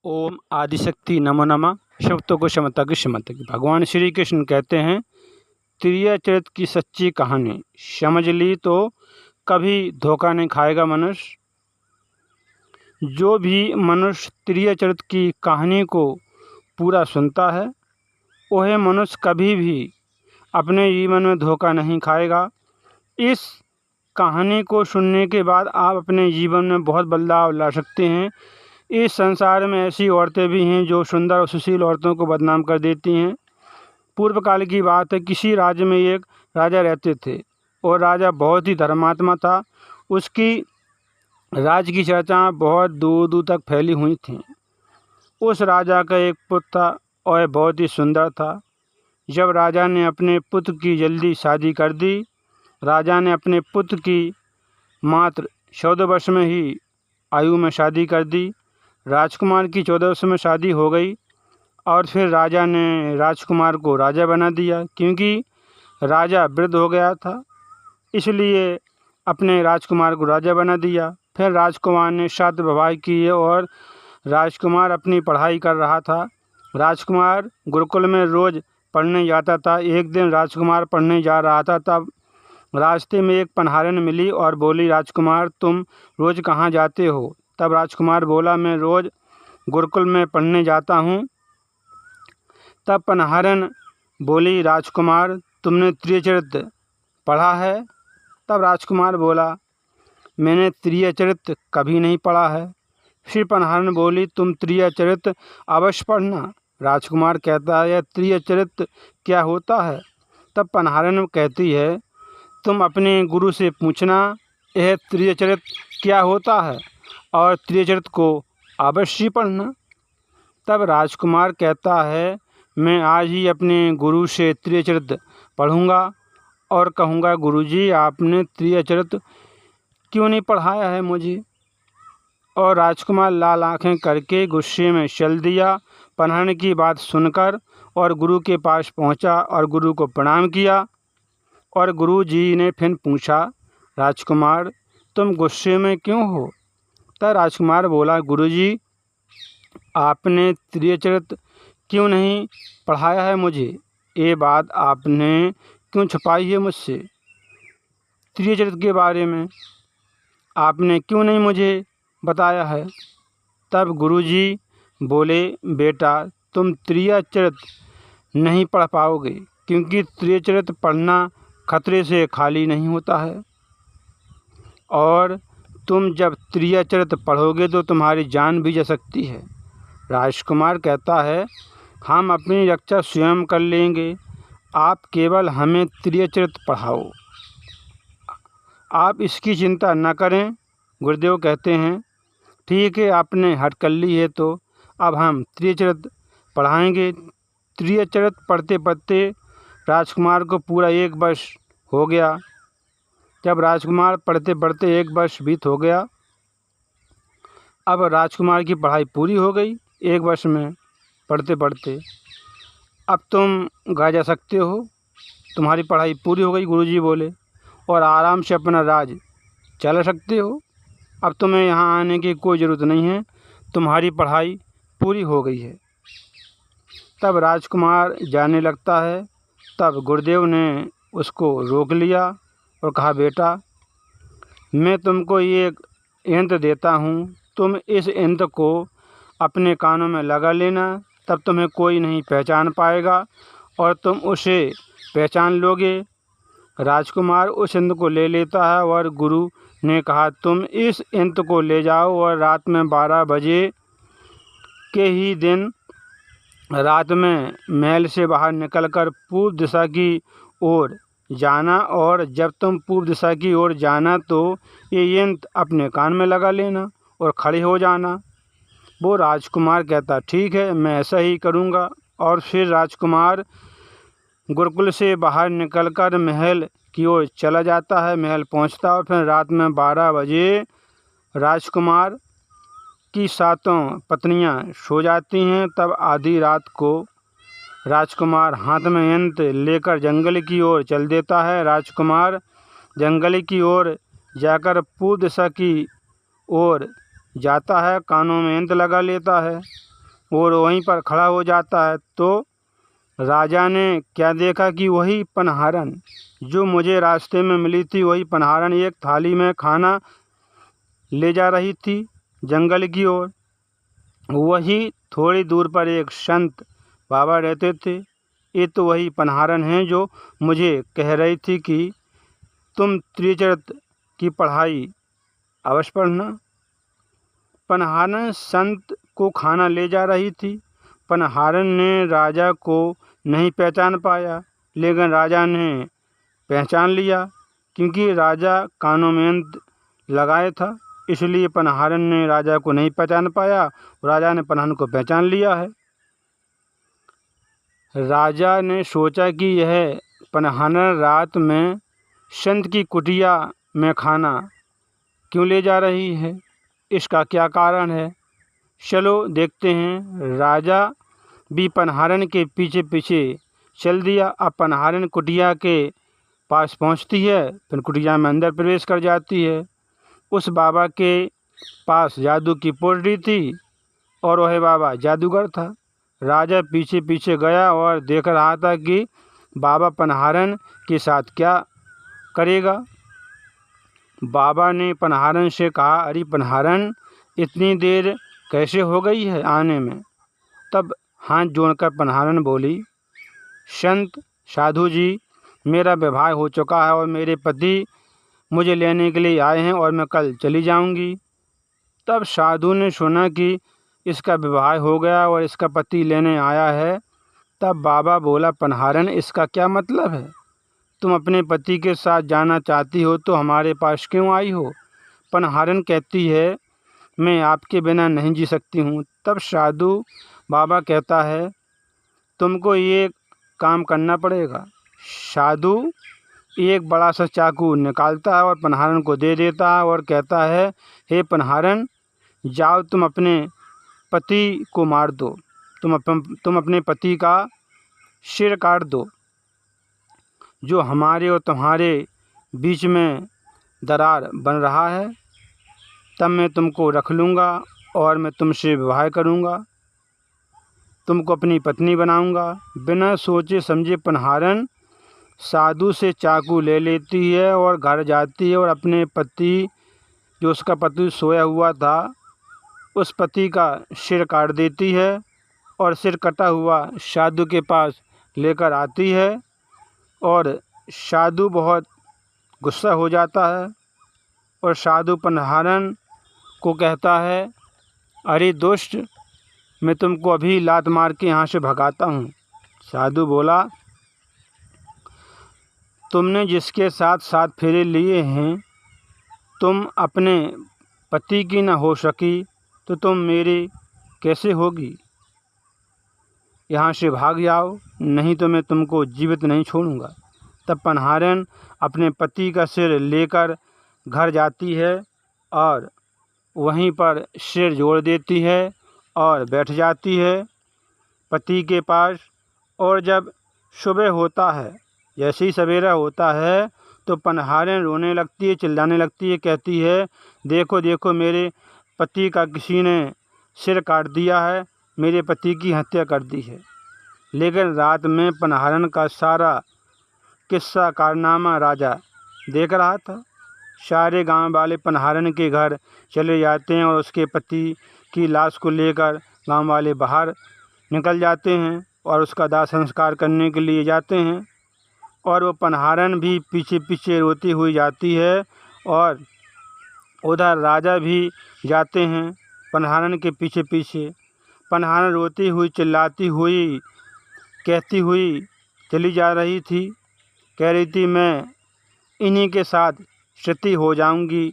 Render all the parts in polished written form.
ओम आदिशक्ति नमो नमः। शब्दों को क्षमता की क्षमता की। भगवान श्री कृष्ण कहते हैं, त्रिय चरित्र की सच्ची कहानी समझ ली तो कभी धोखा नहीं खाएगा मनुष्य। जो भी मनुष्य त्रिय चरित्र की कहानी को पूरा सुनता है, वह मनुष्य कभी भी अपने जीवन में धोखा नहीं खाएगा। इस कहानी को सुनने के बाद आप अपने जीवन में बहुत बदलाव ला सकते हैं। इस संसार में ऐसी औरतें भी हैं जो सुंदर और सुशील औरतों को बदनाम कर देती हैं। पूर्व काल की बात है, किसी राज्य में एक राजा रहते थे और राजा बहुत ही धर्मात्मा था। उसकी राज्य की चर्चा बहुत दूर दूर तक फैली हुई थी। उस राजा का एक पुत्र था और बहुत ही सुंदर था। जब राजा ने अपने पुत्र की जल्दी शादी कर दी, राजा ने अपने पुत्र की मात्र 14 वर्ष में ही आयु में शादी कर दी। राजकुमार की 14 वर्ष में शादी हो गई और फिर राजा ने राजकुमार को राजा बना दिया। क्योंकि राजा वृद्ध हो गया था, इसलिए अपने राजकुमार को राजा बना दिया। फिर राजकुमार ने 7 विवाह किए और राजकुमार अपनी पढ़ाई कर रहा था। राजकुमार गुरुकुल में रोज़ पढ़ने जाता था। एक दिन राजकुमार पढ़ने जा रहा था, तब रास्ते में एक पनहारन मिली और बोली, राजकुमार तुम रोज़ कहाँ जाते हो? तब राजकुमार बोला, मैं रोज़ गुरुकुल में पढ़ने जाता हूँ। तब पनहारन बोली, राजकुमार तुमने त्रिय चरित्र पढ़ा है? तब राजकुमार बोला, मैंने त्रिय चरित्र कभी नहीं पढ़ा है। फिर पनहारन बोली, तुम त्रिय चरित्र अवश्य पढ़ना। राजकुमार कहता है, यह त्रिय चरित्र क्या होता है? तब पनहारन कहती है, तुम अपने गुरु से पूछना, यह त्रिय चरित्र क्या होता है और त्रिय चरित्र को अवश्य पढ़ना। तब राजकुमार कहता है, मैं आज ही अपने गुरु से त्रिय चरित्र पढ़ूँगा और कहूँगा, गुरुजी आपने त्रिय चरित्र क्यों नहीं पढ़ाया है मुझे? और राजकुमार लाल आंखें करके गुस्से में चल दिया। पनहारन की बात सुनकर और गुरु के पास पहुँचा और गुरु को प्रणाम किया। और गुरु जी ने फिर पूछा, राजकुमार तुम गुस्से में क्यों हो? तब राजकुमार बोला, गुरुजी आपने त्रिय चरित्र क्यों नहीं पढ़ाया है मुझे? ये बात आपने क्यों छुपाई है मुझसे? त्रिय चरित्र के बारे में आपने क्यों नहीं मुझे बताया है? तब गुरुजी बोले, बेटा तुम त्रिय चरित्र नहीं पढ़ पाओगे, क्योंकि त्रिय चरित्र पढ़ना खतरे से खाली नहीं होता है। और तुम जब त्रिय चरित्र पढ़ोगे तो तुम्हारी जान भी जा सकती है। राजकुमार कहता है, हम अपनी रक्षा स्वयं कर लेंगे, आप केवल हमें त्रिय चरित्र पढ़ाओ, आप इसकी चिंता न करें। गुरुदेव कहते हैं, ठीक है, आपने हट कर ली है तो अब हम त्रिय चरित्र पढ़ाएंगे। त्रिय चरित्र पढ़ते पढ़ते राजकुमार को पूरा 1 वर्ष हो गया। जब राजकुमार पढ़ते पढ़ते 1 वर्ष बीत हो गया, अब राजकुमार की पढ़ाई पूरी हो गई 1 वर्ष में पढ़ते पढ़ते। अब तुम घर जा सकते हो, तुम्हारी पढ़ाई पूरी हो गई, गुरुजी बोले, और आराम से अपना राज चला सकते हो। अब तुम्हें यहाँ आने की कोई ज़रूरत नहीं है, तुम्हारी पढ़ाई पूरी हो गई है। तब राजकुमार जाने लगता है। तब गुरुदेव ने उसको रोक लिया और कहा, बेटा मैं तुमको ये यंत्र देता हूँ, तुम इस यंत्र को अपने कानों में लगा लेना, तब तुम्हें कोई नहीं पहचान पाएगा और तुम उसे पहचान लोगे। राजकुमार उस यंत्र को ले लेता है और गुरु ने कहा, तुम इस यंत्र को ले जाओ और रात में 12 बजे के ही दिन रात में महल से बाहर निकलकर पूर्व दिशा की ओर जाना, और जब तुम पूर्व दिशा की ओर जाना तो ये यंत्र अपने कान में लगा लेना और खड़े हो जाना। वो राजकुमार कहता, ठीक है, मैं ऐसा ही करूँगा। और फिर राजकुमार गुरुकुल से बाहर निकलकर महल की ओर चला जाता है। महल पहुँचता और फिर रात में 12 बजे राजकुमार की 7 पत्नियां सो जाती हैं। तब आधी रात को राजकुमार हाथ में यंत्र लेकर जंगल की ओर चल देता है। राजकुमार जंगल की ओर जाकर पूर्व दिशा की ओर जाता है, कानों में यंत्र लगा लेता है और वहीं पर खड़ा हो जाता है। तो राजा ने क्या देखा कि वही पनहारन जो मुझे रास्ते में मिली थी, वही पनहारन एक थाली में खाना ले जा रही थी जंगल की ओर। वही थोड़ी दूर पर एक संत बाबा रहते थे। ये तो वही पनहारन हैं जो मुझे कह रही थी कि तुम त्रिचरित्र की पढ़ाई अवश्य पढ़ना। पनहारन संत को खाना ले जा रही थी। पनहारन ने राजा को नहीं पहचान पाया, लेकिन राजा ने पहचान लिया, क्योंकि राजा कानों में यंत्र लगाए था। इसलिए पनहारन ने राजा को नहीं पहचान पाया, राजा ने पनहारन को पहचान लिया है। राजा ने सोचा कि यह पनहारन रात में संत की कुटिया में खाना क्यों ले जा रही है, इसका क्या कारण है। चलो देखते हैं। राजा भी पनहारन के पीछे पीछे चल दिया। अब पनहारन कुटिया के पास पहुंचती है, फिर कुटिया में अंदर प्रवेश कर जाती है। उस बाबा के पास जादू की पोटली थी और वह बाबा जादूगर था। राजा पीछे पीछे गया और देख रहा था कि बाबा पनहारन के साथ क्या करेगा। बाबा ने पनहारन से कहा, अरे पनहारन, इतनी देर कैसे हो गई है आने में। तब हाथ जोड़कर पनहारन बोली, संत साधु जी, मेरा विवाह हो चुका है और मेरे पति मुझे लेने के लिए आए हैं और मैं कल चली जाऊंगी। तब साधु ने सुना कि इसका विवाह हो गया और इसका पति लेने आया है। तब बाबा बोला, पनहारन, इसका क्या मतलब है? तुम अपने पति के साथ जाना चाहती हो तो हमारे पास क्यों आई हो? पनहारन कहती है, मैं आपके बिना नहीं जी सकती हूँ। तब साधु बाबा कहता है, तुमको ये काम करना पड़ेगा। साधु एक बड़ा सा चाकू निकालता है और पनहारन को दे देता है और कहता है, हे पनहारन, जाओ तुम अपने पति को मार दो। तुम अपने पति का सिर काट दो। जो हमारे और तुम्हारे बीच में दरार बन रहा है, तब मैं तुमको रख लूँगा और मैं तुमसे विवाह करूँगा, तुमको अपनी पत्नी बनाऊँगा। बिना सोचे समझे पनहारन साधु से चाकू ले लेती है और घर जाती है और अपने पति, जो उसका पति सोया हुआ था, उस पति का सिर काट देती है और सिर कटा हुआ साधु के पास लेकर आती है। और साधु बहुत गुस्सा हो जाता है और साधु पनहारन को कहता है, अरे दुष्ट, मैं तुमको अभी लात मार के यहाँ से भगाता हूँ। साधु बोला, तुमने जिसके साथ 7 फेरे लिए हैं, तुम अपने पति की न हो सकी तो तुम मेरी कैसे होगी? यहाँ से भाग जाओ, नहीं तो मैं तुमको जीवित नहीं छोड़ूंगा। तब पनहारन अपने पति का सिर लेकर घर जाती है और वहीं पर सिर जोड़ देती है और बैठ जाती है पति के पास। और जब सुबह होता है, जैसे ही सवेरा होता है, तो पनहारन रोने लगती है, चिल्लाने लगती है, कहती है, देखो देखो, मेरे पति का किसी ने सिर काट दिया है, मेरे पति की हत्या कर दी है। लेकिन रात में पनहारन का सारा किस्सा कारनामा राजा देख रहा था। सारे गांव वाले पनहारन के घर चले जाते हैं और उसके पति की लाश को लेकर गांव वाले बाहर निकल जाते हैं और उसका दाह संस्कार करने के लिए जाते हैं। और वो पनहारन भी पीछे पीछे रोती हुई जाती है और उधर राजा भी जाते हैं पनहारन के पीछे पीछे। पनहारन रोती हुई, चिल्लाती हुई, कहती हुई चली जा रही थी। कह रही थी, मैं इन्हीं के साथ सती हो जाऊंगी।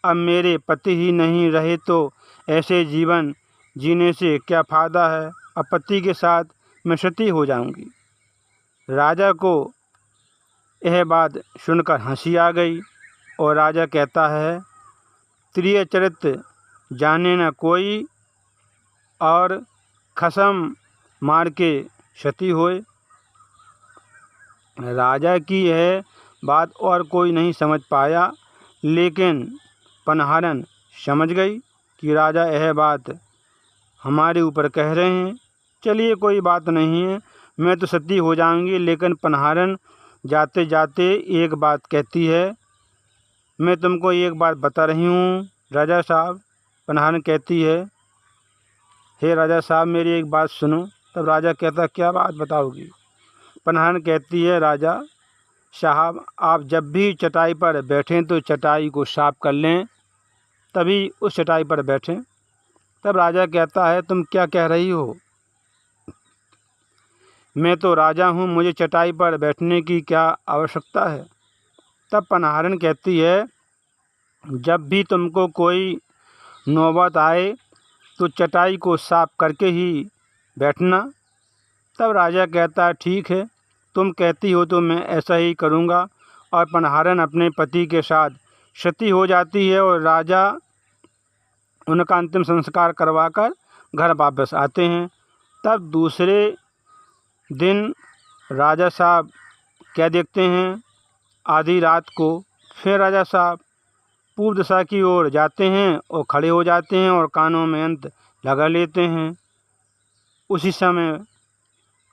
अब मेरे पति ही नहीं रहे तो ऐसे जीवन जीने से क्या फ़ायदा है। अब पति के साथ मैं सती हो जाऊंगी। राजा को यह बात सुनकर हंसी आ गई और राजा कहता है, त्रिय चरित्र जाने न कोई और खसम मार के सती होए। राजा की यह बात और कोई नहीं समझ पाया, लेकिन पनहारन समझ गई कि राजा यह बात हमारे ऊपर कह रहे हैं। चलिए कोई बात नहीं है, मैं तो सती हो जाऊंगी, लेकिन पनहारन जाते जाते एक बात कहती है, मैं तुमको एक बात बता रही हूँ राजा साहब। पनहारन कहती है, हे राजा साहब मेरी एक बात सुनो। तब राजा कहता, क्या बात बताओगी? पनहारन कहती है, राजा साहब आप जब भी चटाई पर बैठें तो चटाई को साफ कर लें, तभी उस चटाई पर बैठें। तब राजा कहता है, तुम क्या कह रही हो? मैं तो राजा हूँ, मुझे चटाई पर बैठने की क्या आवश्यकता है? तब पनहारन कहती है, जब भी तुमको कोई नौबत आए तो चटाई को साफ करके ही बैठना। तब राजा कहता है, ठीक है, तुम कहती हो तो मैं ऐसा ही करूँगा। और पनहारन अपने पति के साथ सती हो जाती है और राजा उनका अंतिम संस्कार करवाकर घर वापस आते हैं। तब दूसरे दिन राजा साहब क्या देखते हैं, आधी रात को फिर राजा साहब पूर्व दिशा की ओर जाते हैं और खड़े हो जाते हैं और कानों में यंत्र लगा लेते हैं। उसी समय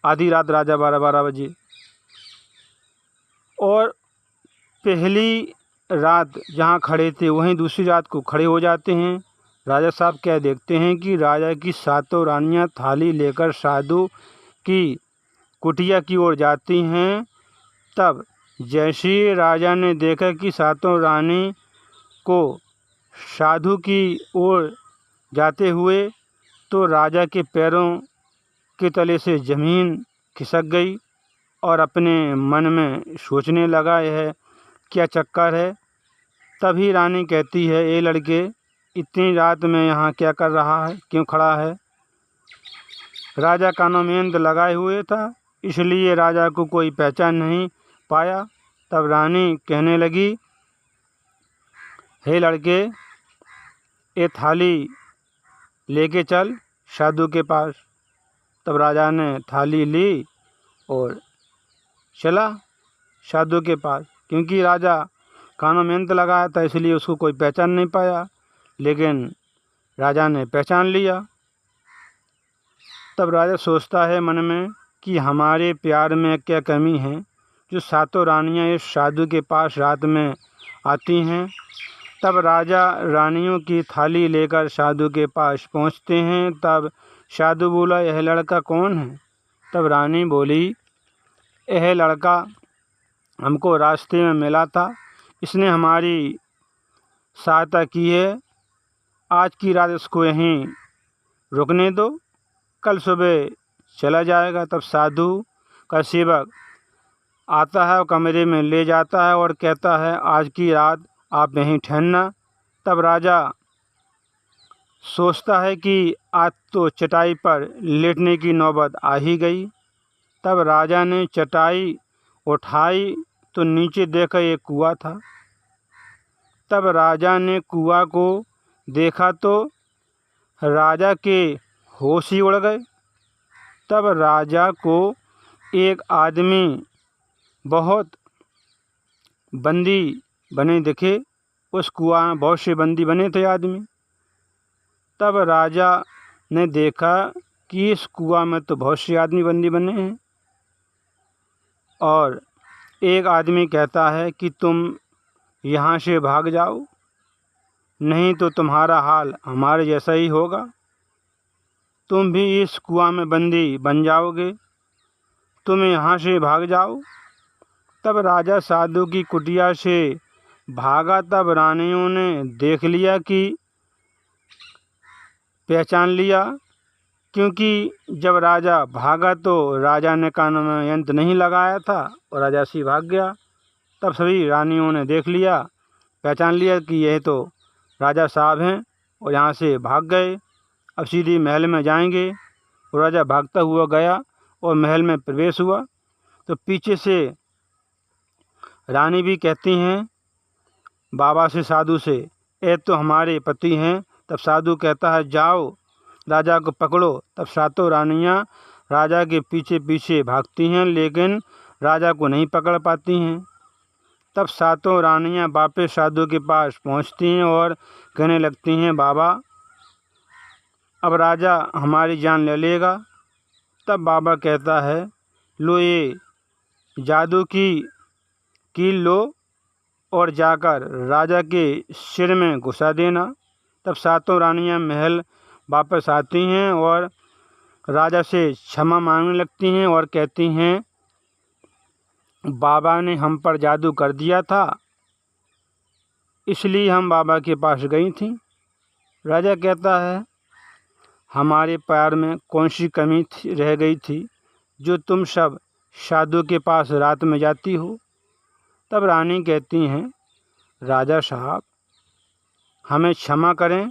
आधी रात राजा 12 बजे और पहली रात जहाँ खड़े थे वहीं दूसरी रात को खड़े हो जाते हैं। राजा साहब क्या देखते हैं कि राजा की सातों रानियां थाली लेकर साधु की कुटिया की ओर जाती हैं। तब जैसे ही राजा ने देखा कि सातों रानी को साधु की ओर जाते हुए, तो राजा के पैरों के तले से ज़मीन खिसक गई और अपने मन में सोचने लगा, यह क्या चक्कर है। तभी रानी कहती है, ए लड़के, इतनी रात में यहाँ क्या कर रहा है, क्यों खड़ा है? राजा कानों में यंत्र लगाए हुए था, इसलिए राजा को कोई पहचान नहीं पाया। तब रानी कहने लगी, हे लड़के, ये थाली लेके चल साधु के पास। तब राजा ने थाली ली और चला साधु के पास, क्योंकि राजा कानों में यंत्र लगाया था इसलिए उसको कोई पहचान नहीं पाया, लेकिन राजा ने पहचान लिया। तब राजा सोचता है मन में कि हमारे प्यार में क्या कमी है जो सातों रानियां इस साधु के पास रात में आती हैं। तब राजा रानियों की थाली लेकर साधु के पास पहुंचते हैं। तब साधु बोला, यह लड़का कौन है? तब रानी बोली, यह लड़का हमको रास्ते में मिला था, इसने हमारी सहायता की है, आज की रात इसको यहीं रुकने दो, कल सुबह चला जाएगा। तब साधु का सेवक आता है और कमरे में ले जाता है और कहता है, आज की रात आप यहीं ठहरना। तब राजा सोचता है कि आज तो चटाई पर लेटने की नौबत आ ही गई। तब राजा ने चटाई उठाई तो नीचे देखा एक कुआं था। तब राजा ने कुआं को देखा तो राजा के होश ही उड़ गए। तब राजा को एक आदमी बहुत बंदी बने दिखे, उस कुआं में बहुत से बंदी बने थे आदमी। तब राजा ने देखा कि इस कुआं में तो बहुत से आदमी बंदी बने हैं, और एक आदमी कहता है कि तुम यहाँ से भाग जाओ, नहीं तो तुम्हारा हाल हमारे जैसा ही होगा, तुम भी इस कुआं में बंदी बन जाओगे, तुम यहाँ से भाग जाओ। तब राजा साधु की कुटिया से भागा। तब रानियों ने देख लिया कि पहचान लिया, क्योंकि जब राजा भागा तो राजा ने कानों में यंत्र नहीं लगाया था और राजा से भाग गया। तब सभी रानियों ने देख लिया, पहचान लिया कि यह तो राजा साहब हैं और यहाँ से भाग गए, अब सीधी महल में जाएंगे। और राजा भागता हुआ गया और महल में प्रवेश हुआ तो पीछे से रानी भी कहती हैं बाबा से, साधु से, ये तो हमारे पति हैं। तब साधु कहता है, जाओ राजा को पकड़ो। तब सातों रानियां राजा के पीछे पीछे भागती हैं, लेकिन राजा को नहीं पकड़ पाती हैं। तब सातों रानियां वापस साधु के पास पहुंचती हैं और कहने लगती हैं, बाबा अब राजा हमारी जान ले लेगा। तब बाबा कहता है, लो ये जादू की कील लो और जाकर राजा के सिर में घुसा देना। तब सातों रानियां महल वापस आती हैं और राजा से क्षमा मांगने लगती हैं और कहती हैं, बाबा ने हम पर जादू कर दिया था, इसलिए हम बाबा के पास गई थी। राजा कहता है, हमारे पैर में कौन सी कमी रह गई थी जो तुम सब साधु के पास रात में जाती हो। तब रानी कहती हैं, राजा साहब हमें क्षमा करें,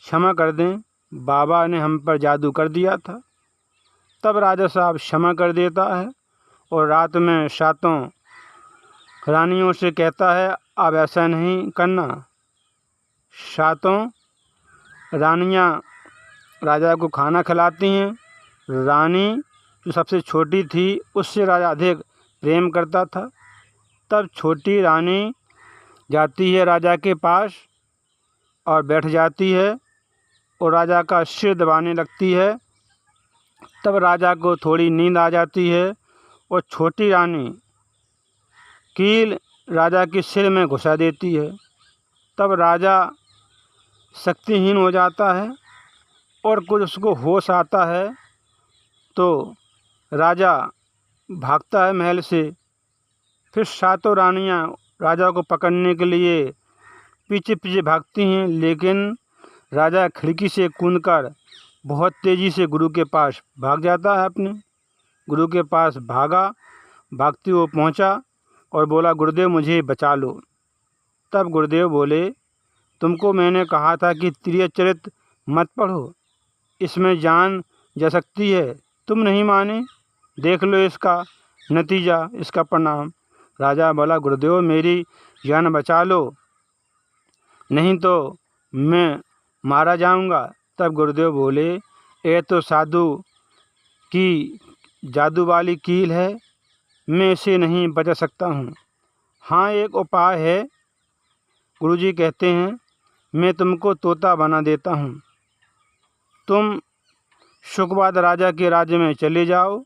क्षमा कर दें, बाबा ने हम पर जादू कर दिया था। तब राजा साहब क्षमा कर देता है और रात में सातों रानियों से कहता है, अब ऐसा नहीं करना। सातों रानियां राजा को खाना खिलाती हैं। रानी जो सबसे छोटी थी उससे राजा अधिक प्रेम करता था। तब छोटी रानी जाती है राजा के पास और बैठ जाती है और राजा का सिर दबाने लगती है। तब राजा को थोड़ी नींद आ जाती है और छोटी रानी कील राजा के सिर में घुसा देती है। तब राजा शक्तिहीन हो जाता है और कुछ उसको होश आता है तो राजा भागता है महल से। फिर सातों रानियां राजा को पकड़ने के लिए पीछे पीछे भागती हैं, लेकिन राजा खिड़की से कूदकर बहुत तेज़ी से गुरु के पास भाग जाता है। अपने गुरु के पास भागते हुए पहुंचा और बोला, गुरुदेव मुझे बचा लो। तब गुरुदेव बोले, तुमको मैंने कहा था कि त्रिचरित मत पढ़ो, इसमें जान जा सकती है, तुम नहीं माने, देख लो इसका नतीजा, इसका परिणाम। राजा बोला, गुरुदेव मेरी जान बचा लो, नहीं तो मैं मारा जाऊंगा। तब गुरुदेव बोले, ये तो साधु की जादू वाली कील है, मैं इसे नहीं बचा सकता हूँ। हाँ एक उपाय है। गुरुजी कहते हैं, मैं तुमको तोता बना देता हूँ, तुम शुकवाद राजा के राज्य में चले जाओ,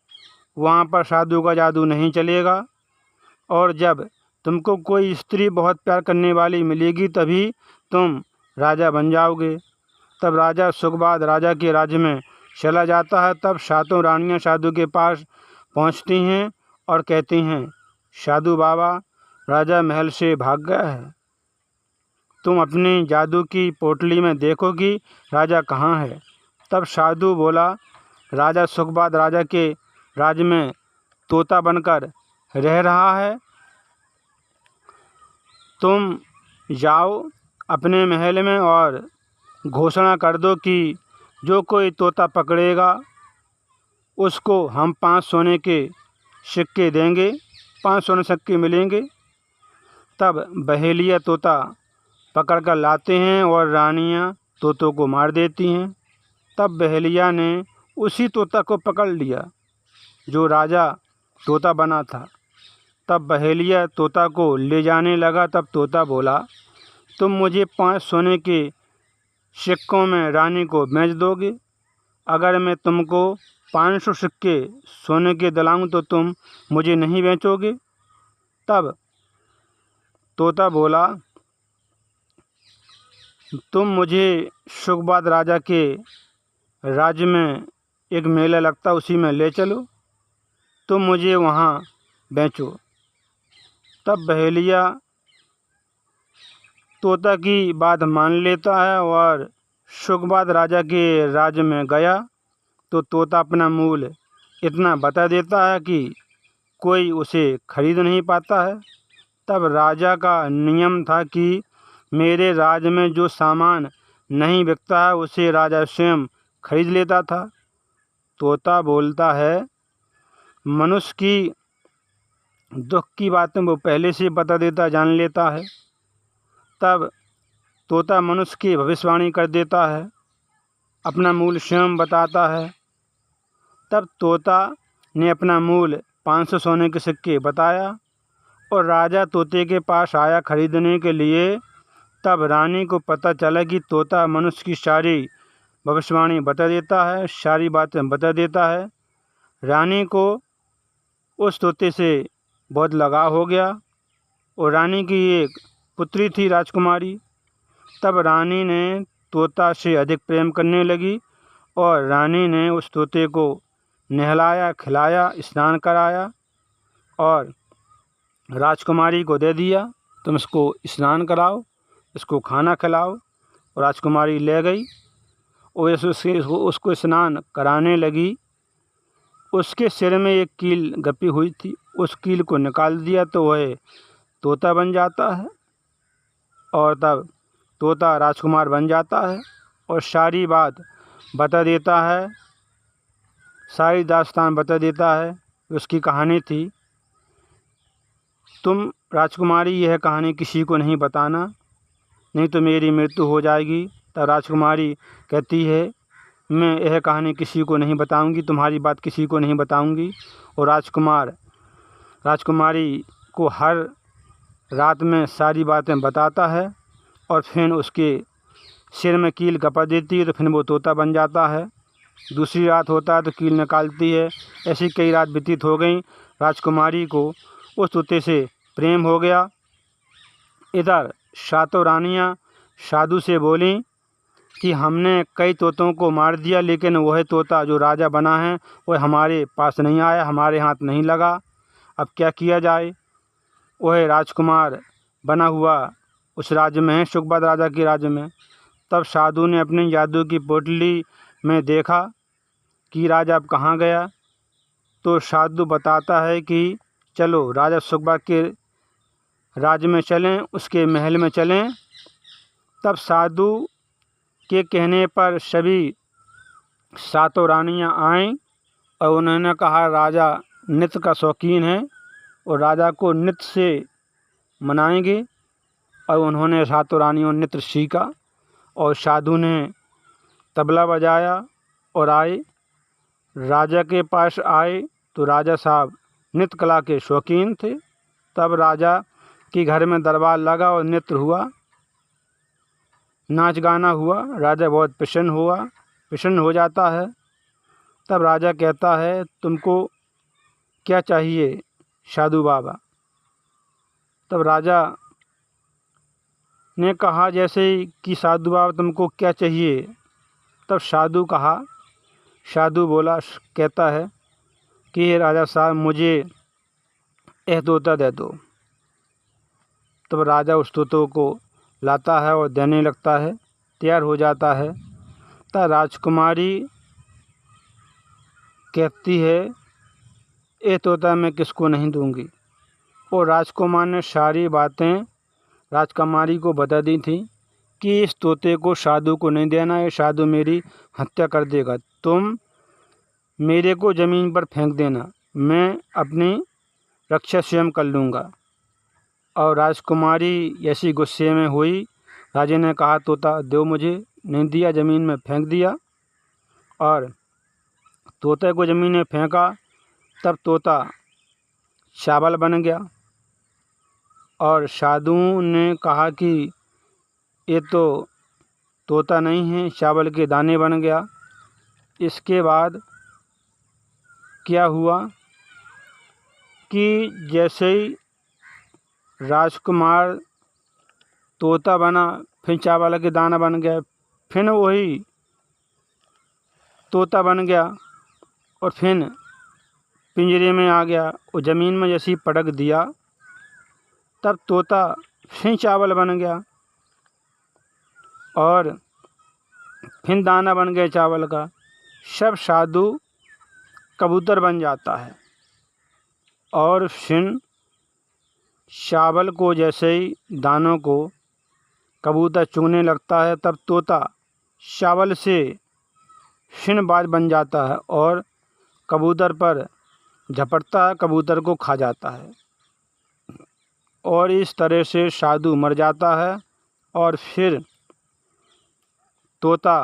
वहाँ पर साधु का जादू नहीं चलेगा, और जब तुमको कोई स्त्री बहुत प्यार करने वाली मिलेगी तभी तुम राजा बन जाओगे। तब राजा शुकवाद राजा के राज्य में चला जाता है। तब सातों रानियां साधु के पास पहुंचती हैं और कहती हैं, साधु बाबा राजा महल से भाग गया है, तुम अपनी जादू की पोटली में देखो कि राजा कहाँ है। तब साधु बोला, राजा शुकवाद राजा के राज्य में तोता बनकर रह रहा है, तुम जाओ अपने महल में और घोषणा कर दो कि जो कोई तोता पकड़ेगा उसको हम 5 सोने के सिक्के देंगे, 5 सोने सिक्के मिलेंगे। तब बहेलिया तोता पकड़ कर लाते हैं और रानियां तोतों को मार देती हैं। तब बहेलिया ने उसी तोता को पकड़ लिया जो राजा तोता बना था। तब बहेलिया तोता को ले जाने लगा। तब तोता बोला, तुम मुझे 5 सोने के सिक्कों में रानी को बेच दोगे, अगर मैं तुमको 500 सिक्के सोने के दिलाऊं तो तुम मुझे नहीं बेचोगे। तब तोता बोला, तुम मुझे शुकवाद राजा के राज्य में एक मेला लगता उसी में ले चलो, तुम मुझे वहाँ बेचो। तब बहेलिया तोता की बात मान लेता है और शुकवाद राजा के राज्य में गया तो तोता अपना मूल इतना बता देता है कि कोई उसे खरीद नहीं पाता है। तब राजा का नियम था कि मेरे राज्य में जो सामान नहीं बिकता है उसे राजा स्वयं खरीद लेता था। तोता बोलता है, मनुष्य की दुख की बातें वो पहले से बता देता, जान लेता है। तब तोता मनुष्य की भविष्यवाणी कर देता है, अपना मूल स्वयं बताता है। तब तोता ने अपना मूल 500 सोने के सिक्के बताया और राजा तोते के पास आया खरीदने के लिए। तब रानी को पता चला कि तोता मनुष्य की सारी भविष्यवाणी बता देता है, सारी बातें बता देता है। रानी को उस तोते से बहुत लगाव हो गया और रानी की एक पुत्री थी राजकुमारी। तब रानी ने तोता से अधिक प्रेम करने लगी और रानी ने उस तोते को नहलाया, खिलाया, स्नान कराया और राजकुमारी को दे दिया, तुम इसको स्नान कराओ, इसको खाना खिलाओ। और राजकुमारी ले गई और उसको स्नान कराने लगी। उसके सिर में एक कील गपी हुई थी, उस कील को निकाल दिया तो वह तोता बन जाता है और तब तोता राजकुमार बन जाता है और सारी बात बता देता है, सारी दास्तान बता देता है। उसकी कहानी थी, तुम राजकुमारी यह कहानी किसी को नहीं बताना, नहीं तो मेरी मृत्यु हो जाएगी। तब राजकुमारी कहती है, मैं यह कहानी किसी को नहीं बताऊंगी, तुम्हारी बात किसी को नहीं बताऊंगी। और राजकुमारी को हर रात में सारी बातें बताता है और फिर उसके सिर में कील गपा देती है तो फिर वो तोता बन जाता है। दूसरी रात होता है तो कील निकालती है। ऐसी कई रात व्यतीत हो गई। राजकुमारी को उस तोते से प्रेम हो गया। इधर सातों रानियाँ साधु से बोलीं कि हमने कई तोतों को मार दिया, लेकिन वह तोता जो राजा बना है वह हमारे पास नहीं आया, हमारे हाथ नहीं लगा। अब क्या किया जाए? वह राजकुमार बना हुआ उस राज्य में है, शुकबाद राजा के राज्य में। तब साधु ने अपनी जादू की पोटली में देखा कि राजा अब कहाँ गया। तो साधु बताता है कि चलो राजा शुकबाद के राज्य में चलें, उसके महल में चलें। तब साधु के कहने पर सभी सातों रानियां आईं और उन्होंने कहा राजा नृत्य का शौकीन है और राजा को नृत्य से मनाएंगे। और उन्होंने सातों रानियों नृत्य सीखा और साधु ने तबला बजाया और आए राजा के पास आए तो राजा साहब नृत्य कला के शौकीन थे। तब राजा के घर में दरबार लगा और नृत्य हुआ, नाच गाना हुआ। राजा बहुत प्रसन्न हो जाता है। तब राजा कहता है, तुमको क्या चाहिए साधु बाबा? तब राजा ने कहा जैसे कि साधु बाबा तुमको क्या चाहिए? तब साधु बोला, कहता है कि राजा साहब मुझे यह तोता दे दो। तब राजा उस तोते को लाता है और देने लगता है, तैयार हो जाता है। तब राजकुमारी कहती है, यह तोता मैं किसको नहीं दूंगी। और राजकुमार ने सारी बातें राजकुमारी को बता दी थी कि इस तोते को साधु को नहीं देना, ये साधु मेरी हत्या कर देगा, तुम मेरे को ज़मीन पर फेंक देना, मैं अपनी रक्षा स्वयं कर लूँगा। और राजकुमारी ऐसी गुस्से में हुई, राजा ने कहा तोता दो मुझे, नहीं दिया, ज़मीन में फेंक दिया और तोते को ज़मीन में फेंका। तब तोता चावल बन गया और साधु ने कहा कि ये तो तोता नहीं है, चावल के दाने बन गया। इसके बाद क्या हुआ कि जैसे ही राजकुमार तोता बना, फिर चावल के दाना बन गया, फिर वही तोता बन गया और फिर पिंजरे में आ गया और ज़मीन में जैसे ही पटक दिया तब तोता फिर चावल बन गया और फिर दाना बन गया चावल का। सब साधु कबूतर बन जाता है और फिर चावल को जैसे ही दानों को कबूतर चुगने लगता है तब तोता चावल से फिर बाज बन जाता है और कबूतर पर झपटता है, कबूतर को खा जाता है। और इस तरह से साधु मर जाता है और फिर तोता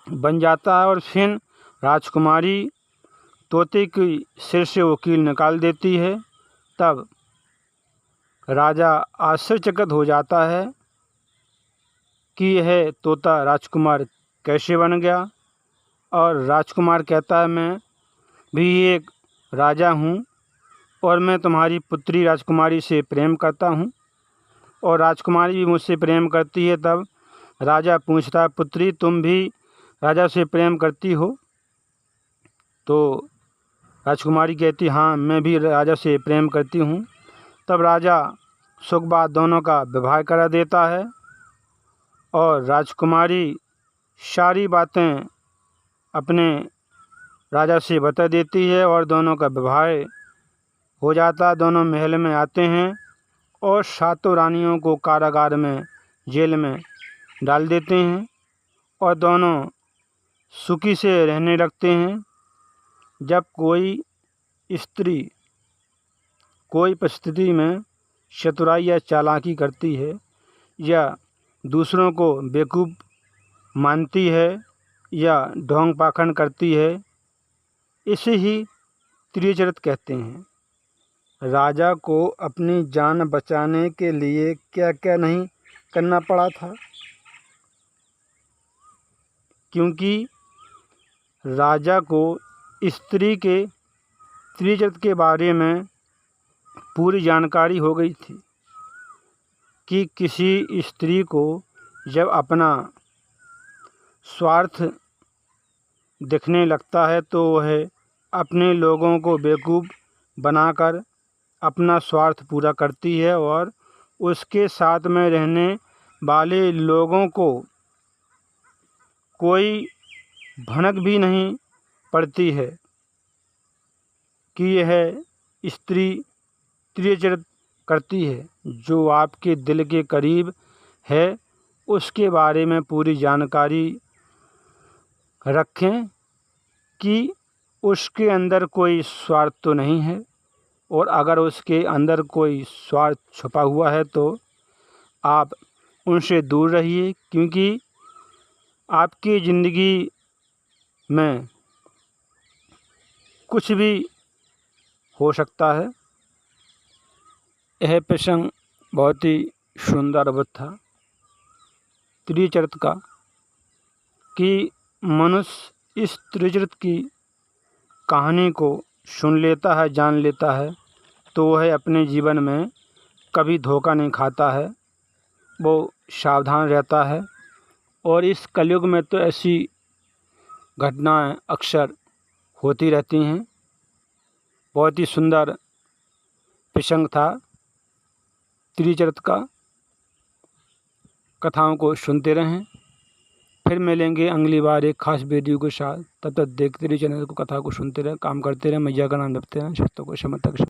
बन जाता है और फिर राजकुमारी तोते की सिर से वो कील निकाल देती है। तब राजा आश्चर्यचकित हो जाता है कि यह तोता राजकुमार कैसे बन गया। और राजकुमार कहता है मैं भी एक राजा हूँ और मैं तुम्हारी पुत्री राजकुमारी से प्रेम करता हूँ और राजकुमारी भी मुझसे प्रेम करती है। तब राजा पूछता है पुत्री तुम भी राजा से प्रेम करती हो? तो राजकुमारी कहती हाँ मैं भी राजा से प्रेम करती हूँ। तब राजा सुखबाद दोनों का विवाह करा देता है और राजकुमारी सारी बातें अपने राजा से बता देती है और दोनों का विवाह हो जाता। दोनों महल में आते हैं और सातों रानियों को कारागार में जेल में डाल देते हैं और दोनों सुखी से रहने लगते हैं। जब कोई स्त्री कोई परिस्थिति में चतुराई या चालाकी करती है या दूसरों को बेवकूफ़ मानती है या ढोंग पाखंड करती है, इसे ही त्रिचरित्र कहते हैं। राजा को अपनी जान बचाने के लिए क्या क्या नहीं करना पड़ा था, क्योंकि राजा को स्त्री के त्रिचरित्र के बारे में पूरी जानकारी हो गई थी कि किसी स्त्री को जब अपना स्वार्थ दिखने लगता है तो वह अपने लोगों को बेवकूफ़ बनाकर अपना स्वार्थ पूरा करती है और उसके साथ में रहने वाले लोगों को कोई भनक भी नहीं पड़ती है कि यह स्त्री त्रिचरित्र करती है। जो आपके दिल के करीब है उसके बारे में पूरी जानकारी रखें कि उसके अंदर कोई स्वार्थ तो नहीं है, और अगर उसके अंदर कोई स्वार्थ छुपा हुआ है तो आप उनसे दूर रहिए, क्योंकि आपकी ज़िंदगी में कुछ भी हो सकता है। यह प्रसंग बहुत ही सुंदर अवध था त्रिचरित्र का कि मनुष्य इस त्रिचरित्र की कहानी को सुन लेता है, जान लेता है, तो वह अपने जीवन में कभी धोखा नहीं खाता है, वो सावधान रहता है। और इस कलयुग में तो ऐसी घटनाएं अक्सर होती रहती हैं। बहुत ही सुंदर प्रसंग था त्रिचरित्र का। कथाओं को सुनते रहें, फिर मिलेंगे अगली बार एक खास वीडियो के साथ। तब तक देखते रहिए चैनल को, कथा को सुनते रहें, काम करते रहें, मैया का नाम जपते रहें, सत्य को समझ तक